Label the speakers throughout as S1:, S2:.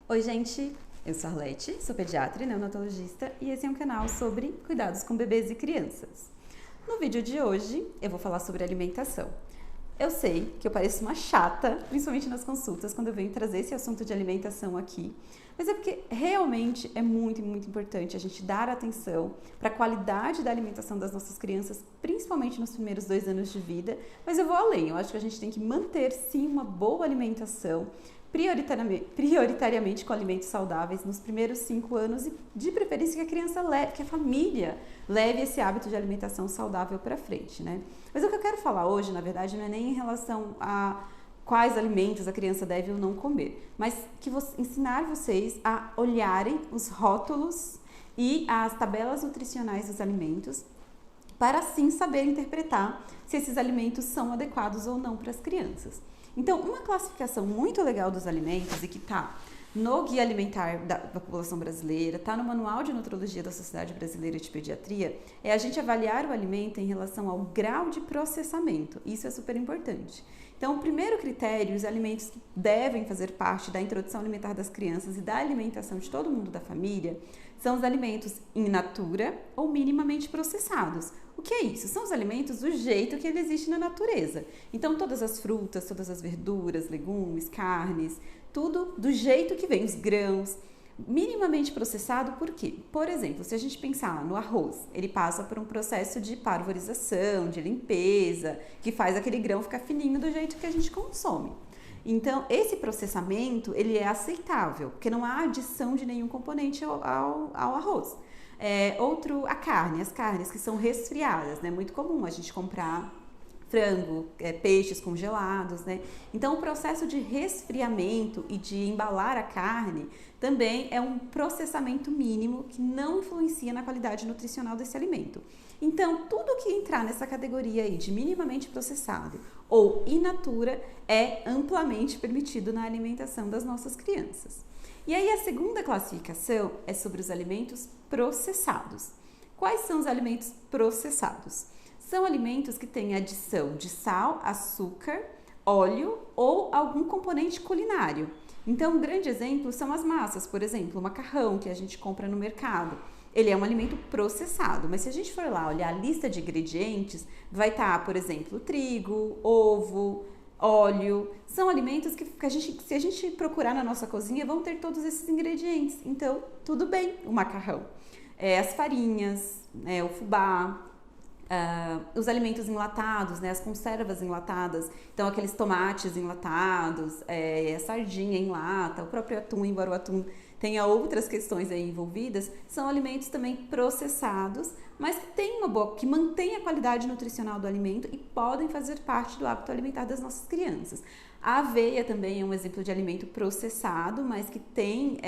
S1: Oi, gente! Eu sou a Arlete, sou pediatra e neonatologista e esse é um canal sobre cuidados com bebês e crianças. No vídeo de hoje, eu vou falar sobre alimentação. Eu sei que eu pareço uma chata, principalmente nas consultas, quando eu venho trazer esse assunto de alimentação aqui, mas é porque realmente é muito importante a gente dar atenção para a qualidade da alimentação das nossas crianças, principalmente nos primeiros 2 anos de vida, mas eu vou além, eu acho que a gente tem que manter sim uma boa alimentação, prioritariamente com alimentos saudáveis nos primeiros 5 anos e de preferência que a criança leve, que a família leve esse hábito de alimentação saudável para frente, né? Mas o que eu quero falar hoje, na verdade, não é nem em relação a quais alimentos a criança deve ou não comer, mas que ensinar vocês a olharem os rótulos e as tabelas nutricionais dos alimentos para assim saber interpretar se esses alimentos são adequados ou não para as crianças. Então, uma classificação muito legal dos alimentos e que está no Guia Alimentar da População Brasileira, está no Manual de Nutrologia da Sociedade Brasileira de Pediatria, é a gente avaliar o alimento em relação ao grau de processamento. Isso é super importante. Então, o primeiro critério, os alimentos que devem fazer parte da introdução alimentar das crianças e da alimentação de todo mundo da família, são os alimentos in natura ou minimamente processados. O que é isso? São os alimentos do jeito que ele existe na natureza. Então, todas as frutas, todas as verduras, legumes, carnes, tudo do jeito que vem, os grãos, minimamente processado. Por quê? Por exemplo, se a gente pensar no arroz, ele passa por um processo de parvorização, de limpeza, que faz aquele grão ficar fininho do jeito que a gente consome. Então, esse processamento, ele é aceitável, porque não há adição de nenhum componente ao arroz. A carne, as carnes que são resfriadas, né? Muito comum a gente comprar frango, peixes congelados, né? Então, o processo de resfriamento e de embalar a carne também é um processamento mínimo que não influencia na qualidade nutricional desse alimento. Então, tudo que entrar nessa categoria aí de minimamente processado ou in natura é amplamente permitido na alimentação das nossas crianças. E aí, a segunda classificação é sobre os alimentos processados. Quais são os alimentos processados? São alimentos que têm adição de sal, açúcar, óleo ou algum componente culinário. Então, um grande exemplo são as massas, por exemplo, o macarrão que a gente compra no mercado. Ele é um alimento processado, mas se a gente for lá olhar a lista de ingredientes, vai estar, por exemplo, trigo, ovo, óleo. São alimentos que se a gente procurar na nossa cozinha, vão ter todos esses ingredientes. Então, tudo bem o macarrão. As farinhas, o fubá, os alimentos enlatados, né, as conservas enlatadas, então aqueles tomates enlatados, a sardinha em lata, o próprio atum, embora o atum tenha outras questões aí envolvidas, são alimentos também processados, mas que mantêm a qualidade nutricional do alimento e podem fazer parte do hábito alimentar das nossas crianças. A aveia também é um exemplo de alimento processado, mas que tem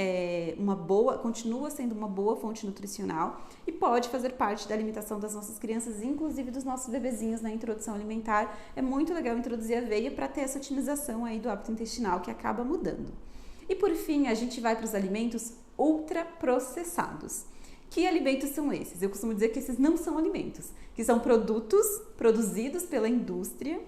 S1: continua sendo uma boa fonte nutricional e pode fazer parte da alimentação das nossas crianças, inclusive dos nossos bebezinhos na introdução alimentar. É muito legal introduzir aveia para ter essa otimização aí do hábito intestinal que acaba mudando. E por fim, a gente vai para os alimentos ultraprocessados. Que alimentos são esses? Eu costumo dizer que esses não são alimentos, que são produtos produzidos pela indústria,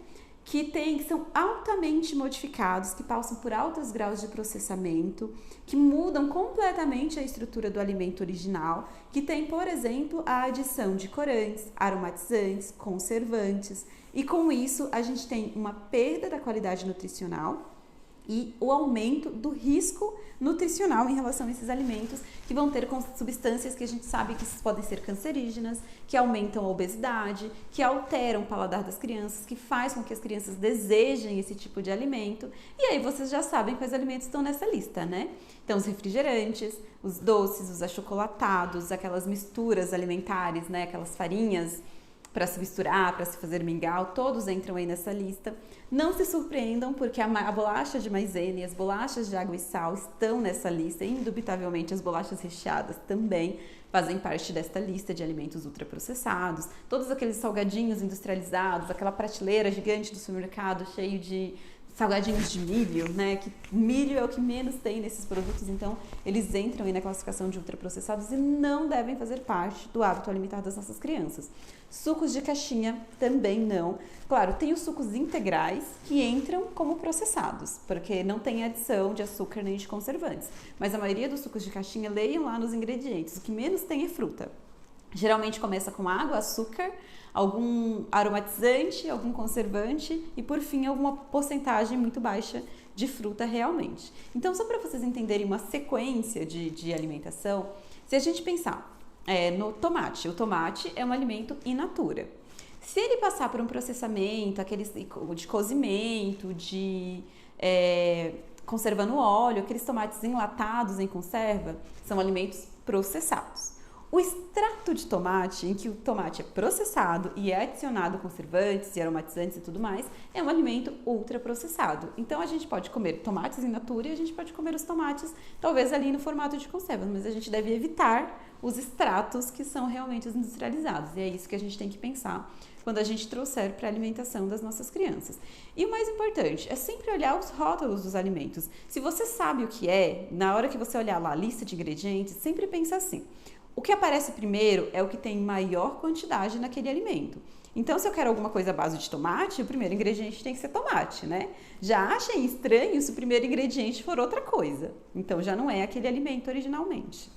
S1: que são altamente modificados, que passam por altos graus de processamento, que mudam completamente a estrutura do alimento original, que tem, por exemplo, a adição de corantes, aromatizantes, conservantes, e com isso a gente tem uma perda da qualidade nutricional e o aumento do risco nutricional em relação a esses alimentos, que vão ter substâncias que a gente sabe que podem ser cancerígenas, que aumentam a obesidade, que alteram o paladar das crianças, que faz com que as crianças desejem esse tipo de alimento. E aí vocês já sabem quais alimentos estão nessa lista, né? Então, os refrigerantes, os doces, os achocolatados, aquelas misturas alimentares, né? Aquelas farinhas para se misturar, para se fazer mingau, todos entram aí nessa lista. Não se surpreendam, porque a bolacha de maisena e as bolachas de água e sal estão nessa lista, e indubitavelmente as bolachas recheadas também fazem parte desta lista de alimentos ultraprocessados. Todos aqueles salgadinhos industrializados, aquela prateleira gigante do supermercado cheio de salgadinhos de milho, né? Que milho é o que menos tem nesses produtos, então eles entram aí na classificação de ultraprocessados e não devem fazer parte do hábito alimentar das nossas crianças. Sucos de caixinha também não. Claro, tem os sucos integrais que entram como processados, porque não tem adição de açúcar nem de conservantes. Mas a maioria dos sucos de caixinha, leiam lá nos ingredientes, o que menos tem é fruta. Geralmente começa com água, açúcar, algum aromatizante, algum conservante e, por fim, alguma porcentagem muito baixa de fruta realmente. Então, só para vocês entenderem uma sequência de alimentação, se a gente pensar no tomate, o tomate é um alimento in natura. Se ele passar por um processamento, aqueles de cozimento, conservando óleo, aqueles tomates enlatados em conserva, são alimentos processados. O extrato de tomate, em que o tomate é processado e é adicionado conservantes e aromatizantes e tudo mais, é um alimento ultraprocessado. Então, a gente pode comer tomates in natura e a gente pode comer os tomates, talvez ali no formato de conserva, mas a gente deve evitar os extratos que são realmente os industrializados. E é isso que a gente tem que pensar quando a gente trouxer para a alimentação das nossas crianças. E o mais importante é sempre olhar os rótulos dos alimentos. Se você sabe o que é, na hora que você olhar lá a lista de ingredientes, sempre pensa assim: o que aparece primeiro é o que tem maior quantidade naquele alimento. Então, se eu quero alguma coisa à base de tomate, o primeiro ingrediente tem que ser tomate, né? Já achem estranho se o primeiro ingrediente for outra coisa. Então, já não é aquele alimento originalmente.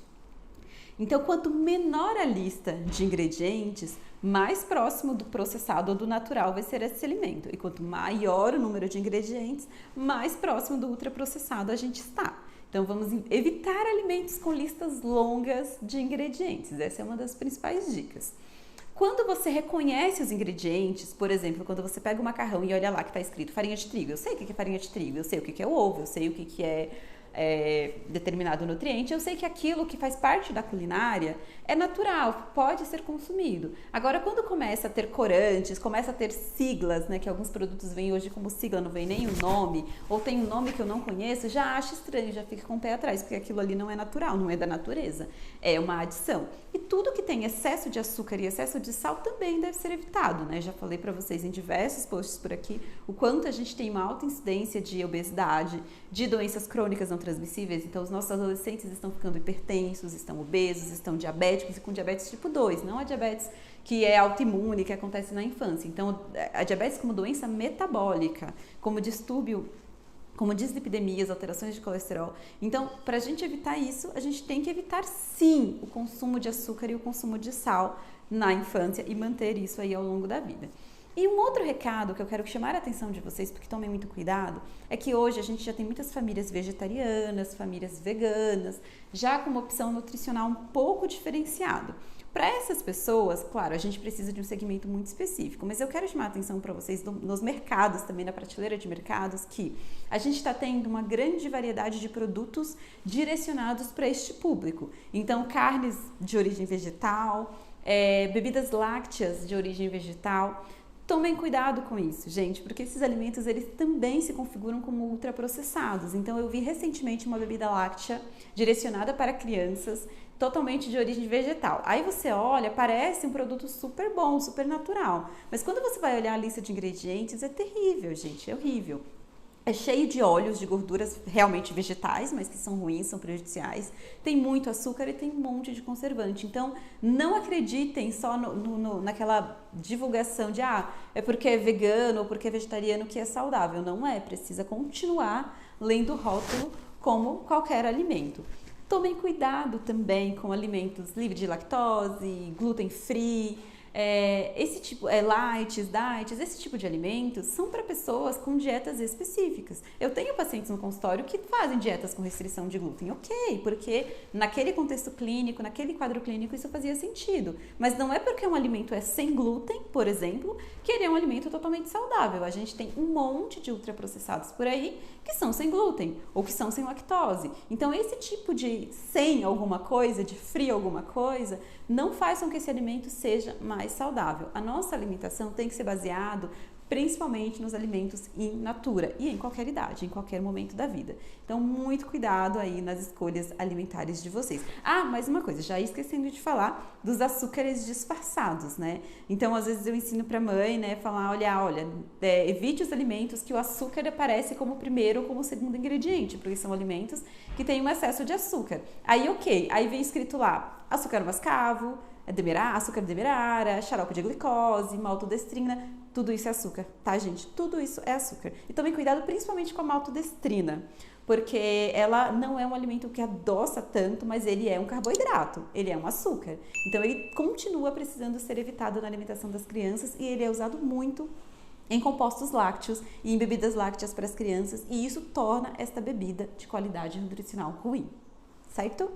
S1: Então, quanto menor a lista de ingredientes, mais próximo do processado ou do natural vai ser esse alimento. E quanto maior o número de ingredientes, mais próximo do ultraprocessado a gente está. Então, vamos evitar alimentos com listas longas de ingredientes. Essa é uma das principais dicas. Quando você reconhece os ingredientes, por exemplo, quando você pega o macarrão e olha lá que está escrito farinha de trigo, eu sei o que é farinha de trigo, eu sei o que é o ovo, eu sei o que é determinado nutriente, eu sei que aquilo que faz parte da culinária é natural, pode ser consumido. Agora, quando começa a ter corantes, começa a ter siglas, né, que alguns produtos vêm hoje como sigla, não vem nem o nome, ou tem um nome que eu não conheço, já acho estranho, já fica com o pé atrás, porque aquilo ali não é natural, não é da natureza, é uma adição. E tudo que tem excesso de açúcar e excesso de sal também deve ser evitado, né? Já falei para vocês em diversos posts por aqui o quanto a gente tem uma alta incidência de obesidade, de doenças crônicas não transmissíveis. Então, os nossos adolescentes estão ficando hipertensos, estão obesos, estão diabéticos e com diabetes tipo 2, não a diabetes que é autoimune, que acontece na infância. Então, a diabetes como doença metabólica, como distúrbio, como dislipidemias, alterações de colesterol. Então, para a gente evitar isso, a gente tem que evitar sim o consumo de açúcar e o consumo de sal na infância e manter isso aí ao longo da vida. E um outro recado que eu quero chamar a atenção de vocês, porque tomem muito cuidado, é que hoje a gente já tem muitas famílias vegetarianas, famílias veganas, já com uma opção nutricional um pouco diferenciada. Para essas pessoas, claro, a gente precisa de um segmento muito específico, mas eu quero chamar a atenção para vocês nos mercados, também na prateleira de mercados, que a gente está tendo uma grande variedade de produtos direcionados para este público. Então, carnes de origem vegetal, bebidas lácteas de origem vegetal. Tomem cuidado com isso, gente, porque esses alimentos eles também se configuram como ultraprocessados. Então, eu vi recentemente uma bebida láctea direcionada para crianças, totalmente de origem vegetal. Aí você olha, parece um produto super bom, super natural. Mas quando você vai olhar a lista de ingredientes, é terrível, gente, é horrível. É cheio de óleos, de gorduras realmente vegetais, mas que são ruins, são prejudiciais. Tem muito açúcar e tem um monte de conservante. Então, não acreditem só naquela divulgação de é porque é vegano ou porque é vegetariano que é saudável. Não é, precisa continuar lendo o rótulo como qualquer alimento. Tomem cuidado também com alimentos livres de lactose, gluten free, esse tipo, lights, diets, esse tipo de alimentos são para pessoas com dietas específicas. Eu tenho pacientes no consultório que fazem dietas com restrição de glúten, ok, porque naquele contexto clínico, naquele quadro clínico isso fazia sentido, mas não é porque um alimento é sem glúten, por exemplo, que ele é um alimento totalmente saudável. A gente tem um monte de ultraprocessados por aí que são sem glúten ou que são sem lactose. Então esse tipo de sem alguma coisa, de free alguma coisa, não faz com que esse alimento seja mais saudável. A nossa alimentação tem que ser baseado principalmente nos alimentos in natura e em qualquer idade, em qualquer momento da vida. Então, muito cuidado aí nas escolhas alimentares de vocês. Ah, mais uma coisa, já ia esquecendo de falar dos açúcares disfarçados, né? Então, às vezes eu ensino pra mãe, né, falar, olha, evite os alimentos que o açúcar aparece como primeiro ou como segundo ingrediente, porque são alimentos que têm um excesso de açúcar. Aí, ok, aí vem escrito lá, açúcar mascavo, açúcar demerara, xarope de glicose, maltodestrina, tudo isso é açúcar, tá, gente? Tudo isso é açúcar. E tomem cuidado principalmente com a maltodestrina, porque ela não é um alimento que adoça tanto, mas ele é um carboidrato, ele é um açúcar. Então ele continua precisando ser evitado na alimentação das crianças e ele é usado muito em compostos lácteos e em bebidas lácteas para as crianças, e isso torna esta bebida de qualidade nutricional ruim, certo?